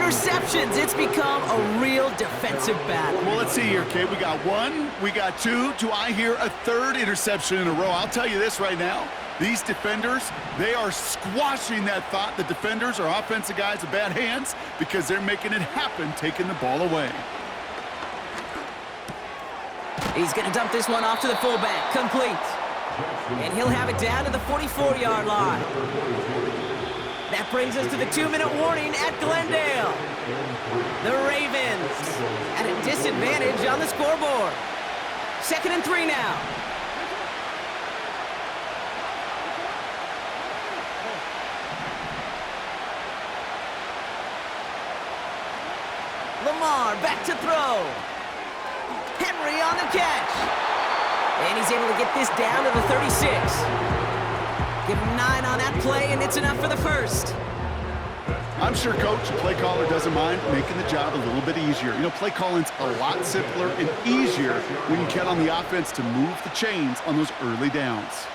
interceptions. It's become a real defensive battle. Well, let's see here, Kate. We got one, we got two. Do I hear a third interception in a row? I'll tell you this right now. These defenders, they are squashing that thought the defenders are offensive guys with bad hands because they're making it happen, taking the ball away. He's going to dump this one off to the fullback. Complete. And he'll have it down to the 44-yard line. That brings us to the 2-minute warning at Glendale. The Ravens at a disadvantage on the scoreboard. 2nd and 3 now. Lamar back to throw. Henry on the catch. And he's able to get this down to the 36. Give him 9 on that play, and it's enough for the first. I'm sure Coach, the play caller, doesn't mind making the job a little bit easier. You know, play calling's a lot simpler and easier when you count on the offense to move the chains on those early downs.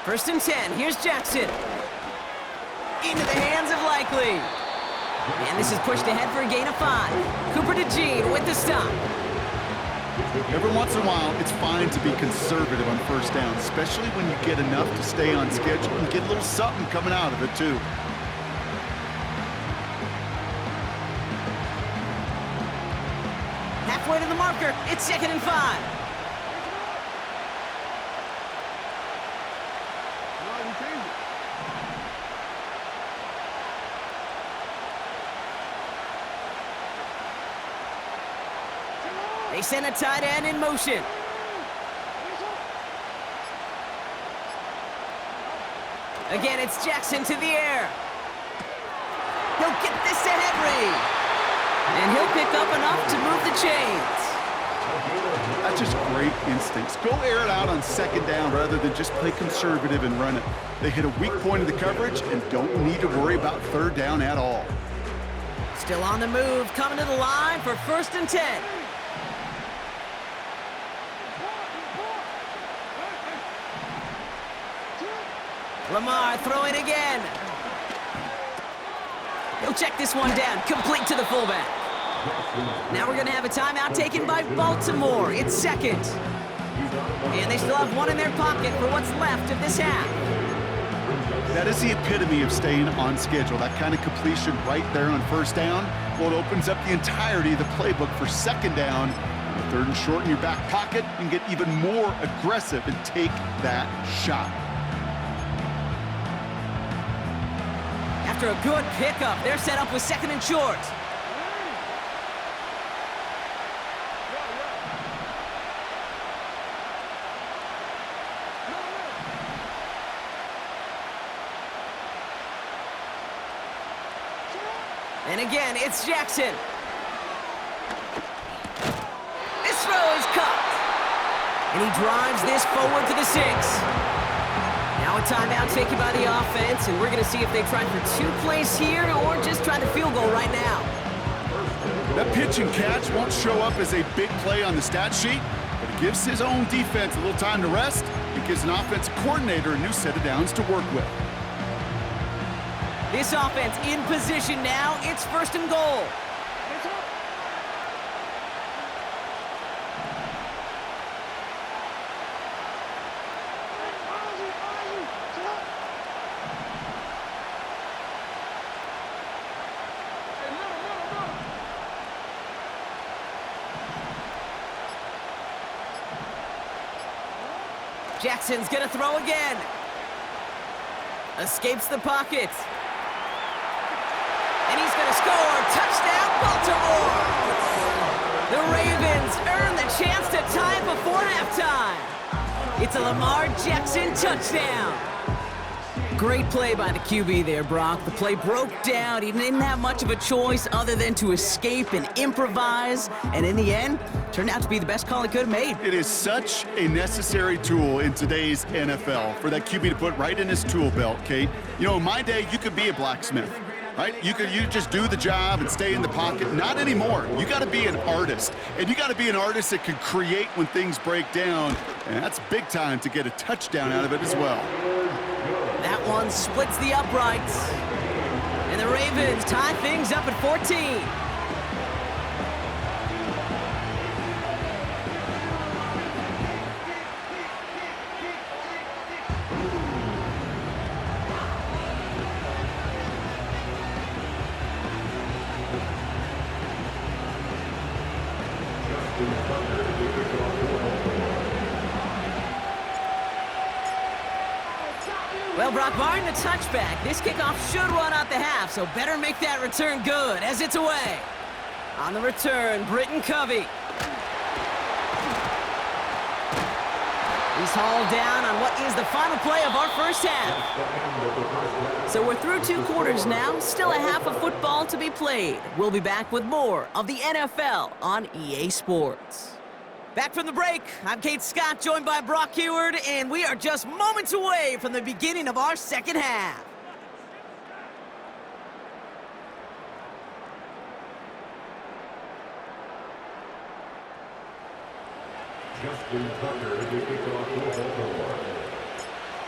First and 10, here's Jackson. Into the hands of Likely. And this is pushed ahead for a gain of 5. Cooper to Gene with the stop. Every once in a while, it's fine to be conservative on first down, especially when you get enough to stay on schedule and get a little something coming out of it, too. Halfway to the marker, it's 2nd and 5. They send a tight end in motion. Again, it's Jackson to the air. He'll get this to Henry. And he'll pick up enough to move the chains. That's just great instincts. Go air it out on 2nd down rather than just play conservative and run it. They hit a weak point of the coverage and don't need to worry about 3rd down at all. Still on the move, coming to the line for 1st and 10. Lamar throwing again. He'll check this one down, complete to the fullback. Now we're going to have a timeout taken by Baltimore. It's 2nd. And they still have one in their pocket for what's left of this half. That is the epitome of staying on schedule. That kind of completion right there on 1st down. Well, it opens up the entirety of the playbook for 2nd down. On the 3rd and short in your back pocket, and get even more aggressive and take that shot. After a good pickup, they're set up with 2nd and short. And again, it's Jackson. This throw is caught. And he drives this forward to the 6. Now a timeout taken by the offense, and we're going to see if they try for 2 plays here or just try the field goal right now. That pitch and catch won't show up as a big play on the stat sheet, but it gives his own defense a little time to rest. It gives an offensive coordinator a new set of downs to work with. This offense in position now. It's 1st and goal. Jackson's gonna throw again. Escapes the pocket. And he's gonna score. Touchdown, Baltimore! The Ravens earn the chance to tie it before halftime. It's a Lamar Jackson touchdown. Great play by the QB there, Brock. The play broke down. He didn't have much of a choice other than to escape and improvise. And in the end, turned out to be the best call he could have made. It is such a necessary tool in today's NFL for that QB to put right in his tool belt, Kate. You know, in my day, you could be a blacksmith. right? You just do the job and stay in the pocket. Not anymore. You got to be an artist, and you got to be an artist that can create when things break down, and that's big time to get a touchdown out of it as well. That one splits the uprights, and the Ravens tie things up at 14. Well, Brock, barring the touchback, this kickoff should run out the half, so better make that return good as it's away. On the return, Britton Covey. He's hauled down on what is the final play of our first half. So we're through 2 quarters now, still a half of football to be played. We'll be back with more of the NFL on EA Sports. Back from the break, I'm Kate Scott, joined by Brock Heward, and we are just moments away from the beginning of our second half.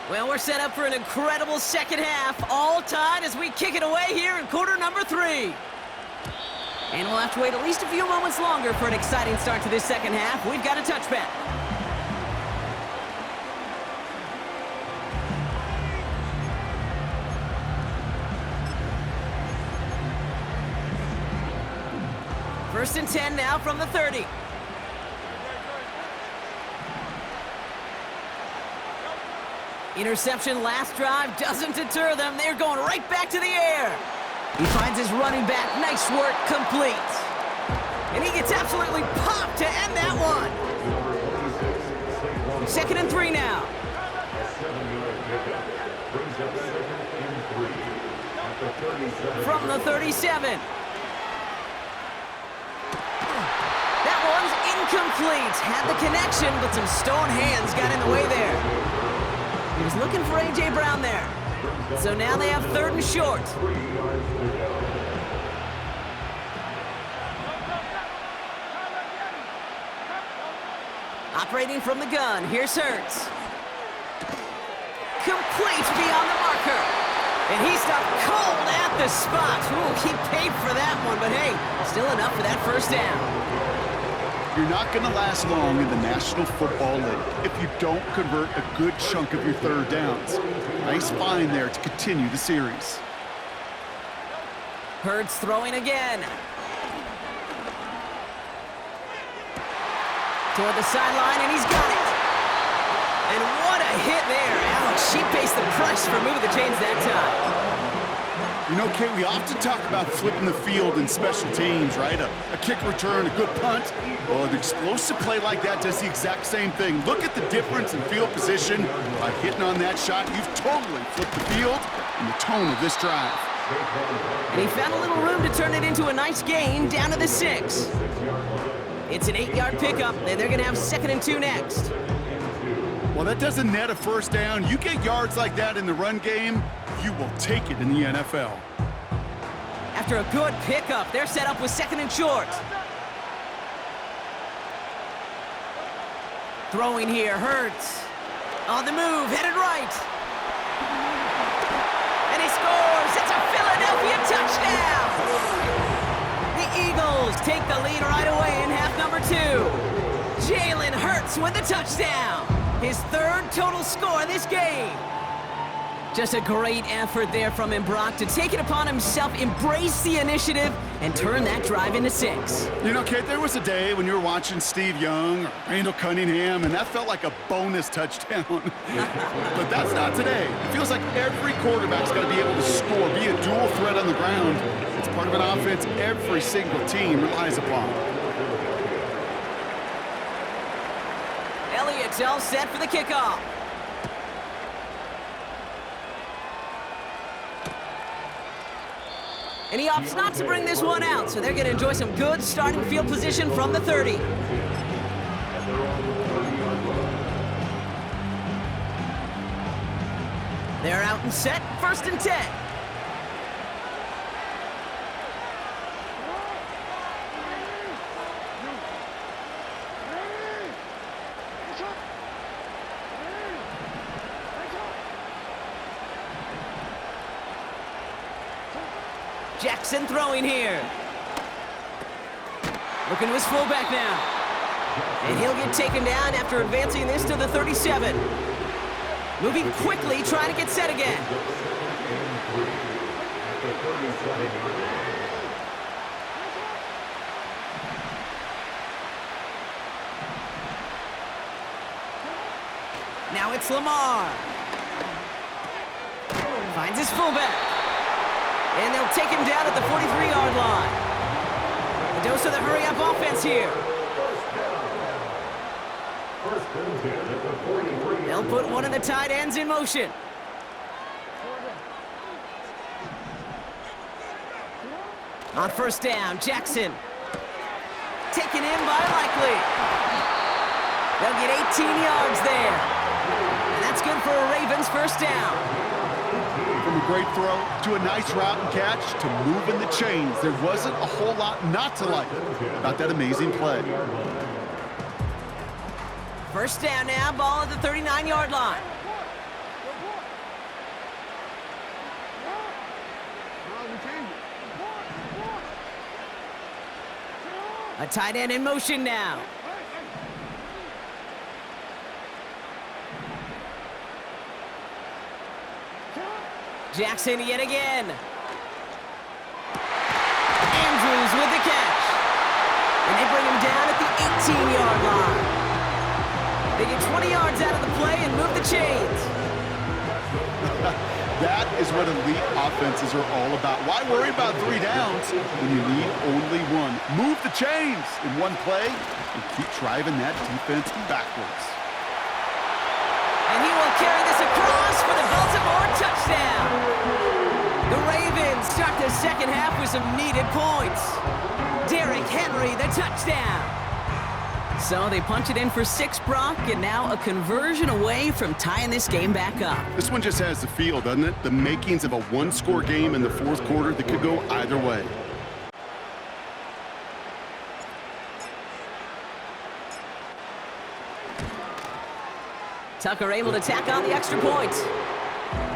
Well, we're set up for an incredible second half, all tied as we kick it away here in quarter number 3. And we'll have to wait at least a few moments longer for an exciting start to this second half. We've got a touchback. First and 10 now from the 30. Interception last drive doesn't deter them. They're going right back to the air. He finds his running back. Nice work, complete. And he gets absolutely popped to end that one. 2nd and 3 now. From the 37. That one's incomplete. Had the connection, but some stone hands got in the way there. He was looking for A.J. Brown there. So now they have 3rd and short. Operating from the gun, here's Hurts. Complete beyond the marker. And he stopped cold at the spot. Ooh, he paid for that one, but hey, still enough for that first down. You're not going to last long in the National Football League if you don't convert a good chunk of your 3rd downs. Nice find there to continue the series. Hurts throwing again. Toward the sideline, and he's got it. And what a hit there. Ouch, she faced the price for moving the chains that time. You know, Kate, we often talk about flipping the field in special teams, right? A kick return, a good punt. Well, an explosive play like that does the exact same thing. Look at the difference in field position. By hitting on that shot, you've totally flipped the field and the tone of this drive. And he found a little room to turn it into a nice gain down to the 6. It's an 8-yard pickup, and they're going to have 2nd and 2 next. Well, that doesn't net a first down. You get yards like that in the run game, you will take it in the NFL. After a good pickup, they're set up with 2nd and short. Throwing here, Hurts. On the move, headed right. And he scores. It's a Philadelphia touchdown. The Eagles take the lead right away in half number 2. Jalen Hurts with the touchdown. His 3rd total score this game. Just a great effort there from him, Brock, to take it upon himself, embrace the initiative, and turn that drive into 6. You know, Kate, there was a day when you were watching Steve Young or Randall Cunningham, and that felt like a bonus touchdown. But that's not today. It feels like every quarterback's got to be able to score, be a dual threat on the ground. It's part of an offense every single team relies upon. Elliott's all set for the kickoff. And he opts not to bring this one out, so they're going to enjoy some good starting field position from the 30. They're out and set, 1st and 10. Jackson throwing here. Looking to his fullback now. And he'll get taken down after advancing this to the 37. Moving quickly, trying to get set again. Now it's Lamar. Finds his fullback. And they'll take him down at the 43-yard line. A dose of the hurry-up offense here. They'll put one of the tight ends in motion. On first down, Jackson. Taken in by Likely. They'll get 18 yards there. And that's good for a Ravens first down. From a great throw to a nice route and catch to moving the chains. There wasn't a whole lot not to like about that amazing play. First down now, ball at the 39-yard line. A tight end in motion now. Jackson yet again. Andrews with the catch. And they bring him down at the 18-yard line. They get 20 yards out of the play and move the chains. That is what elite offenses are all about. Why worry about 3 downs when you need only one? Move the chains in one play and keep driving that defense backwards. And he will carry this across for the Baltimore touchdown. The Ravens start the second half with some needed points. Derrick Henry, the touchdown. So they punch it in for 6, Brock, and now a conversion away from tying this game back up. This one just has the feel, doesn't it? The makings of a one-score game in the fourth quarter that could go either way. Tucker able to tack on the extra point.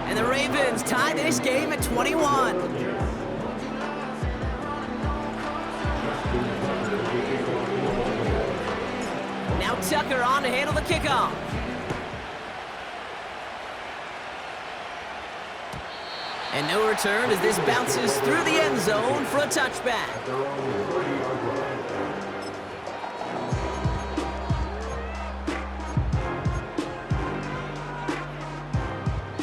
And the Ravens tie this game at 21. Now Tucker on to handle the kickoff. And no return as this bounces through the end zone for a touchback.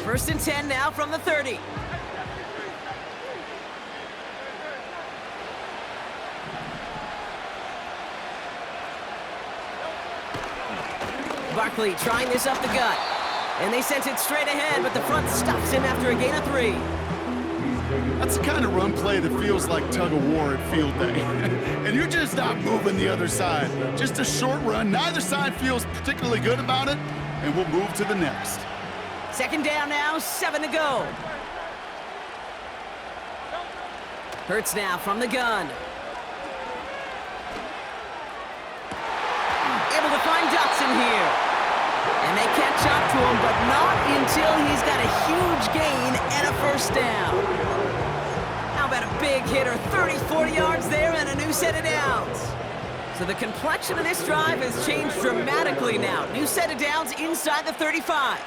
First and 10 now from the 30. Barkley trying this up the gut. And they sent it straight ahead, but the front stops him after a gain of 3. That's the kind of run play that feels like tug-of-war at field day. And you're just not moving the other side. Just a short run. Neither side feels particularly good about it, and we'll move to the next. Second down now, 7 to go. Hurts now from the gun. Able to find Dotson here. And they catch up to him, but not until he's got a huge gain and a first down. How about a big hitter, 30, 40 yards there and a new set of downs. So the complexion of this drive has changed dramatically now. New set of downs inside the 35.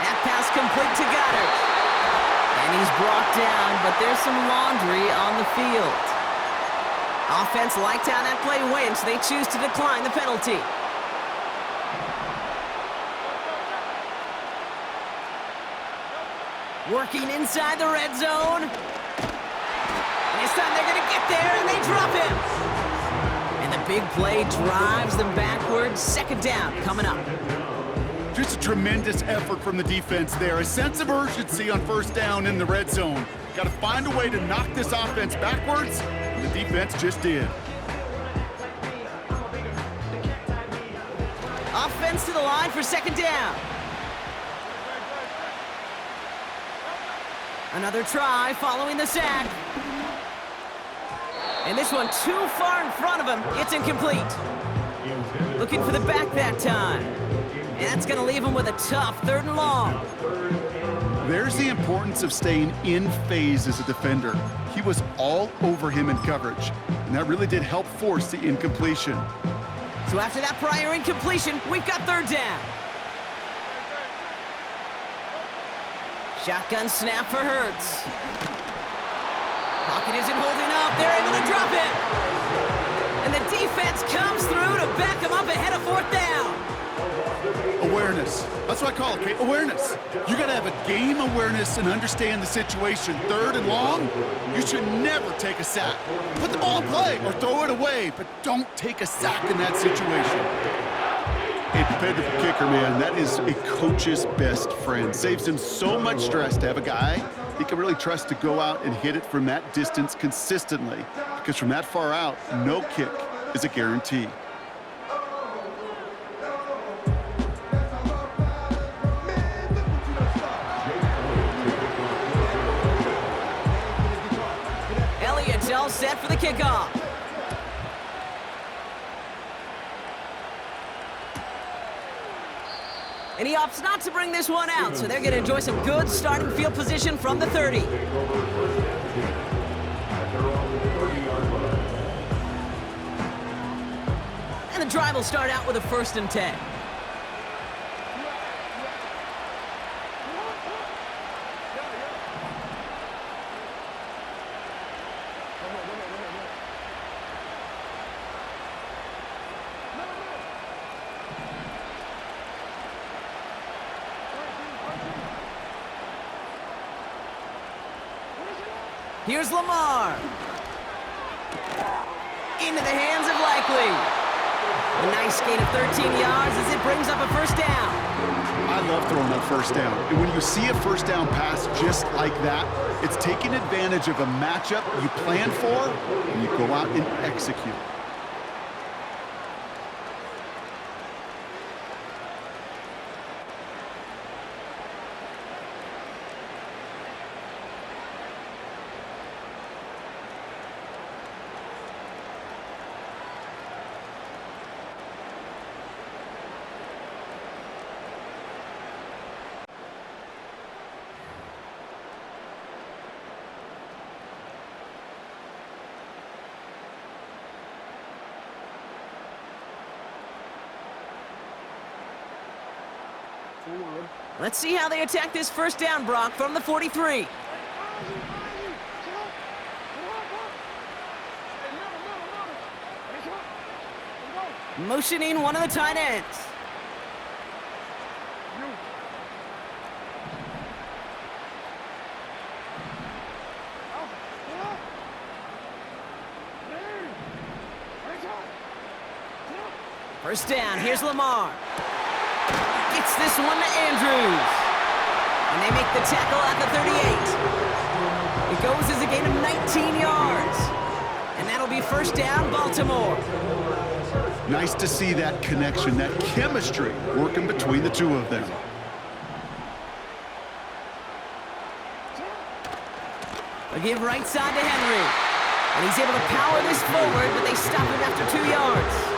That pass complete to Goddard. And he's brought down, but there's some laundry on the field. Offense liked how that play went, so they choose to decline the penalty. Working inside the red zone. And this time they're going to get there, and they drop him. And the big play drives them backwards. Second down coming up. Just a tremendous effort from the defense there. A sense of urgency on first down in the red zone. Got to find a way to knock this offense backwards. The defense just did. Offense to the line for second down. Another try following the sack. And this one too far in front of him. It's incomplete. Looking for the back that time. And that's going to leave him with a tough 3rd and long. There's the importance of staying in phase as a defender. He was all over him in coverage, and that really did help force the incompletion. So after that prior incompletion, we've got third down. Shotgun snap for Hurts. Pocket isn't holding up. They're able to drop it. And the defense comes through to back him up ahead of fourth down. Awareness. That's what I call it, Kate. Awareness. You got to have a game awareness and understand the situation. Third and long, you should never take a sack. Put the ball in play or throw it away, but don't take a sack in that situation. A dependable kicker, man, that is a coach's best friend. Saves him so much stress to have a guy he can really trust to go out and hit it from that distance consistently. Because from that far out, no kick is a guarantee. Elliott's all set for the kickoff. And he opts not to bring this one out, so they're going to enjoy some good starting field position from the 30. And the drive will start out with a 1st and 10. Here's Lamar. Into the hands of Likely. A nice gain of 13 yards as it brings up a 1st down. I love throwing that 1st down. And when you see a 1st down pass just like that, it's taking advantage of a matchup you plan for, and you go out and execute. Let's see how they attack this 1st down, Brock, from the 43. Motioning one of the tight ends. First down, here's Lamar. Gets this one to Andrews. And they make the tackle at the 38. It goes as a gain of 19 yards. And that'll be 1st down, Baltimore. Nice to see that connection, that chemistry working between the two of them. A give right side to Henry. And he's able to power this forward, but they stop him after 2 yards.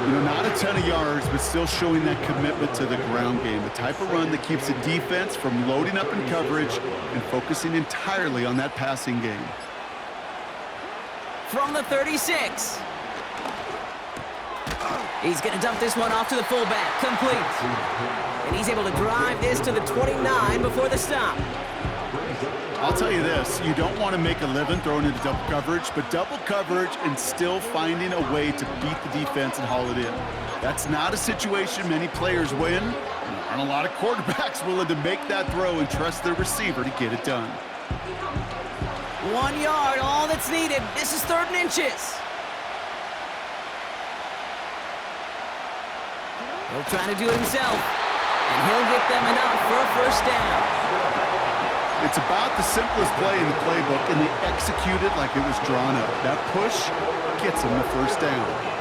You know, not a ton of yards, but still showing that commitment to the ground game. The type of run that keeps the defense from loading up in coverage and focusing entirely on that passing game. From the 36. He's going to dump this one off to the fullback. Complete. And he's able to drive this to the 29 before the stop. I'll tell you this, you don't want to make a living throwing into double coverage, but double coverage and still finding a way to beat the defense and haul it in. That's not a situation many players win, and there aren't a lot of quarterbacks willing to make that throw and trust their receiver to get it done. 1 yard, all that's needed. This is 3rd and inches. He'll try to do it himself, and he'll get them enough for a 1st down. It's about the simplest play in the playbook, and they execute it like it was drawn up. That push gets them the 1st down.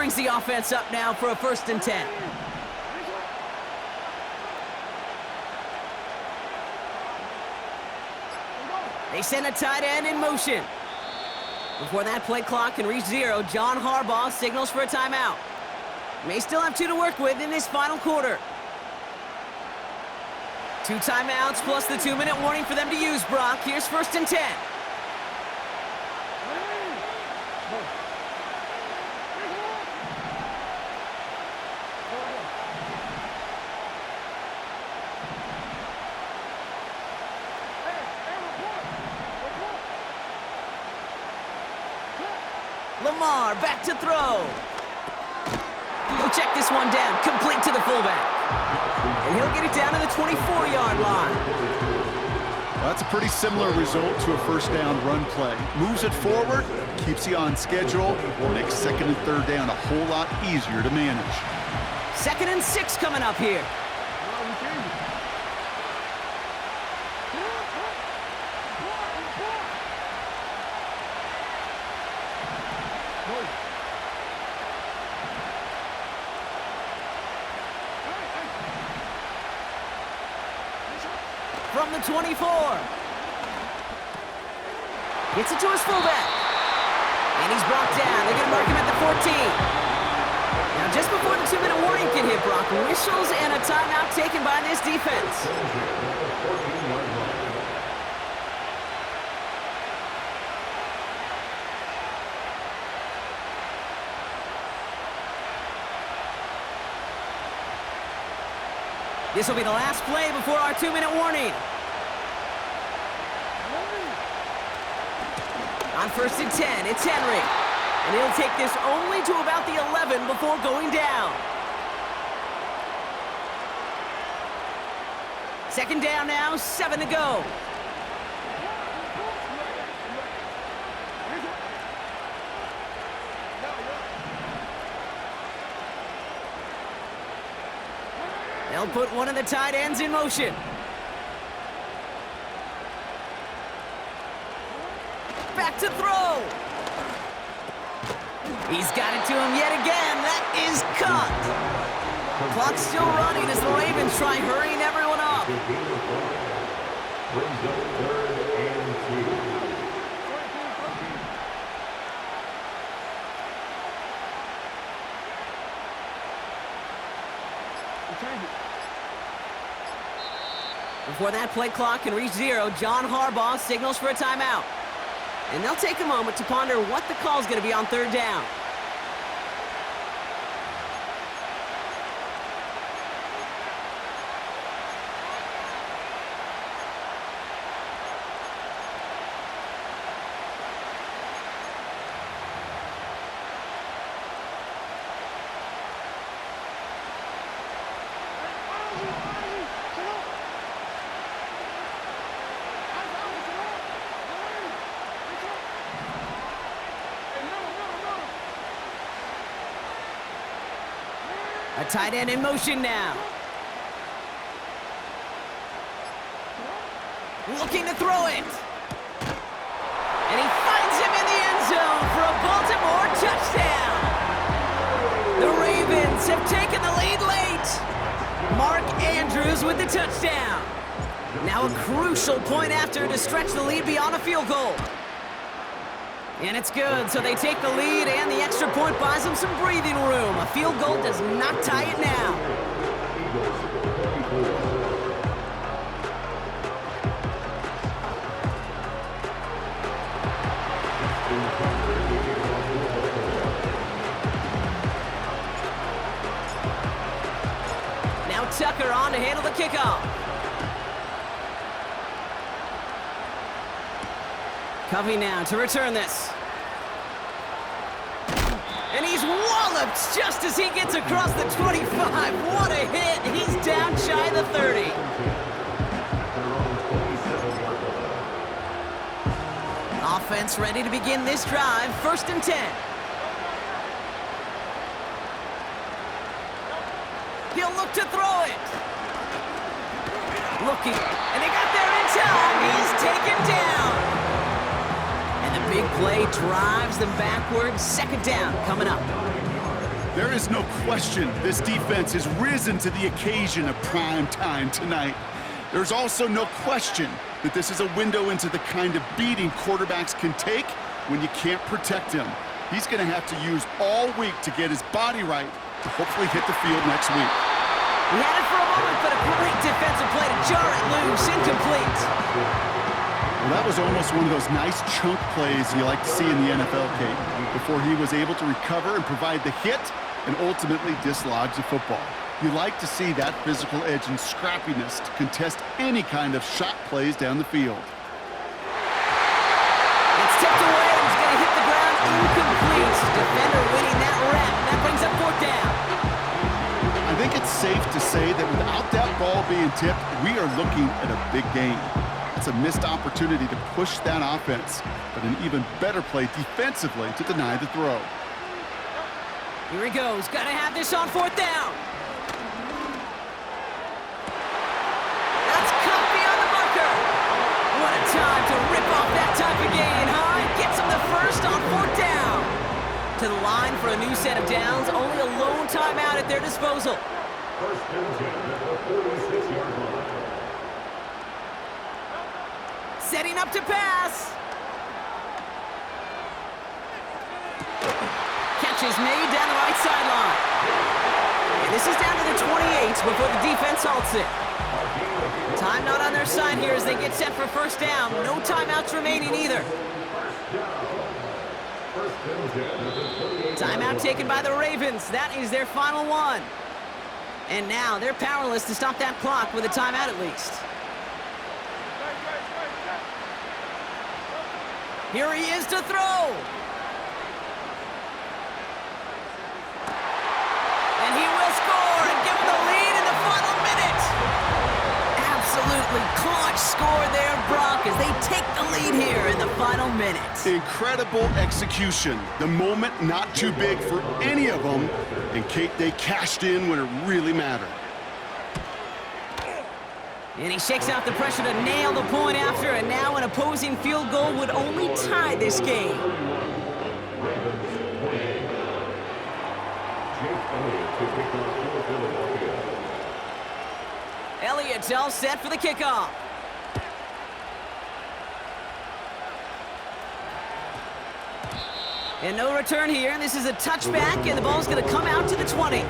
brings the offense up now for a 1st and 10. They send a tight end in motion. Before that play clock can reach 0, John Harbaugh signals for a timeout. May still have 2 to work with in this final quarter. 2 timeouts plus the 2-minute warning for them to use, Brock. Here's 1st and 10. Lamar back to throw. He'll check this one down, complete to the fullback. And he'll get it down to the 24-yard line. Well, that's a pretty similar result to a 1st down run play. Moves it forward, keeps you on schedule, makes 2nd and 3rd down a whole lot easier to manage. 2nd and 6 coming up here. From the 24. Gets it to his fullback. And he's brought down. They're going to mark him at the 14. Now, just before the 2-minute warning can hit, Brock, whistles and a timeout taken by this defense. This will be the last play before our 2-minute warning. On 1st and 10, it's Henry. And he'll take this only to about the 11 before going down. 2nd down now, 7 to go. They'll put one of the tight ends in motion. Back to throw. He's got it to him yet again. That is caught. Clock's still running as the Ravens try hurrying everyone up. Before that play clock can reach 0, John Harbaugh signals for a timeout. And they'll take a moment to ponder what the call's going to be on 3rd down. A tight end in motion now. Looking to throw it. And he finds him in the end zone for a Baltimore touchdown. The Ravens have taken the lead late. Mark Andrews with the touchdown. Now a crucial point after to stretch the lead beyond a field goal. And it's good, so they take the lead, and the extra point buys them some breathing room. A field goal does not tie it now. Now Tucker on to handle the kickoff. Covey now to return this. And he's walloped just as he gets across the 25. What a hit. He's down shy of the 30. Offense ready to begin this drive. 1st and 10. He'll look to throw it. Looking. And they got there in time. He's taken down. Big play drives them backwards. 2nd down coming up. There is no question this defense has risen to the occasion of prime time tonight. There's also no question that this is a window into the kind of beating quarterbacks can take when you can't protect him. He's going to have to use all week to get his body right to hopefully hit the field next week. He had it for a moment, but a great defensive play to jar it loose. Incomplete. Well, that was almost one of those nice chunk plays you like to see in the NFL, Kate, before he was able to recover and provide the hit and ultimately dislodge the football. You like to see that physical edge and scrappiness to contest any kind of shot plays down the field. It's tipped away and it's going to hit the ground incomplete. Defender winning that rep. That brings up fourth down. I think it's safe to say that without that ball being tipped, we are looking at a big game. It's a missed opportunity to push that offense, but an even better play defensively to deny the throw. Here he goes. Got to have this on fourth down. That's caught beyond the marker. What a time to rip off that type of gain, huh? Gets him the first on fourth down. To the line for a new set of downs. Only a lone timeout at their disposal. First and 10 at the 46-yard line. Setting up to pass. Catch is made down the right sideline. And this is down to the 28 before the defense halts it. Time not on their side here as they get set for first down. No timeouts remaining either. Timeout taken by the Ravens. That is their final one. And now they're powerless to stop that clock with a timeout at least. Here he is to throw. And he will score and give them the lead in the final minute. Absolutely clutch score there, Brock, as they take the lead here in the final minute. Incredible execution. The moment not too big for any of them. And Kate, they cashed in when it really mattered. And he shakes out the pressure to nail the point after, and now an opposing field goal would only tie this game. Elliott's all set for the kickoff. And no return here. This is a touchback, and the ball's going to come out to the 20.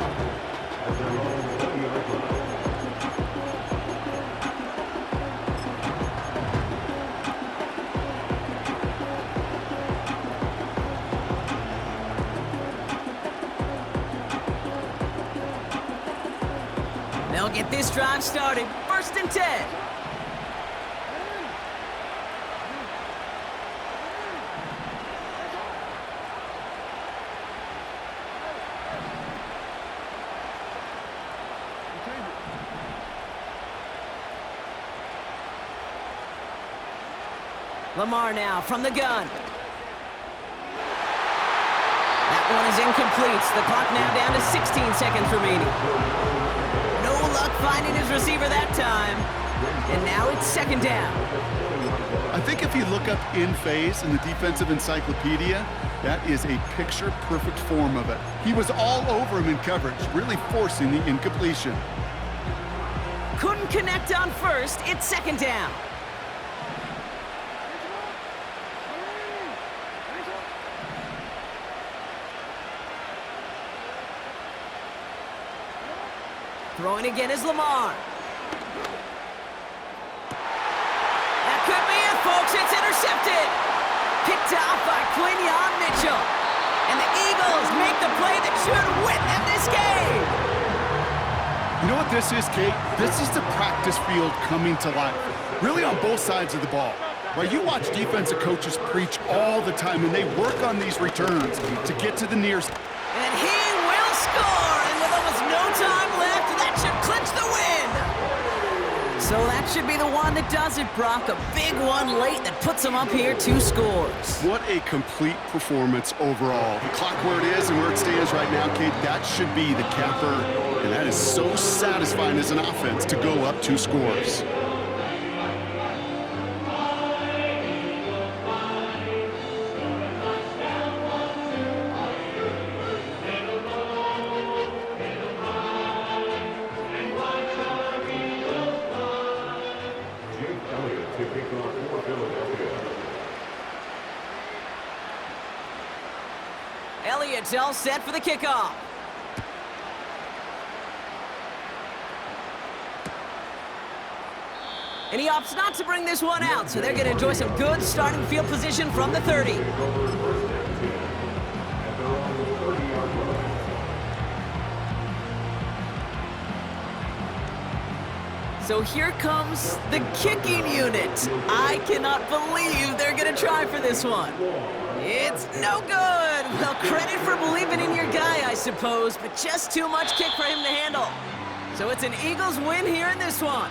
They'll get this drive started. First and 10. Lamar now from the gun. That one is incomplete. The clock now down to 16 seconds remaining. No luck finding his receiver that time. And now it's second down. I think if you look up in phase in the defensive encyclopedia, that is a picture-perfect form of it. He was all over him in coverage, really forcing the incompletion. Couldn't connect on first. It's second down. Throwing again is Lamar. That could be it, folks. It's intercepted. Picked off by Quinyon Mitchell. And the Eagles make the play that should win them this game. You know what this is, Kate? This is the practice field coming to life. Really on both sides of the ball. Right, you watch defensive coaches preach all the time, and they work on these returns to get to the near. And he will score. And with almost no time left, that should clinch the win. So that should be the one that does it, Brock. A big one late that puts them up here 2 scores. What a complete performance overall. The clock where it is and where it stands right now, Kate, that should be the capper. And that is so satisfying as an offense to go up 2 scores. to kick off for Philadelphia. Elliott's all set for the kickoff. And he opts not to bring this one out, so they're going to enjoy some good starting field position from the 30. First and 10 at their own 30-yard line. So here comes the kicking unit. I cannot believe they're going to try for this one. It's no good. Well, credit for believing in your guy, I suppose, but just too much kick for him to handle. So it's an Eagles win here in this one.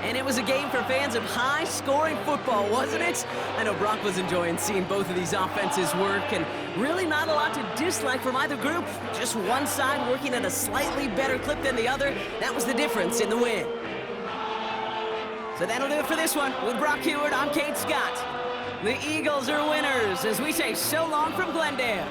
And it was a game for fans of high-scoring football, wasn't it? I know Brock was enjoying seeing both of these offenses work, and really not a lot to dislike from either group. Just one side working at a slightly better clip than the other. That was the difference in the win. So that'll do it for this one. With Brock Heward, I'm Kate Scott. The Eagles are winners as we say so long from Glendale.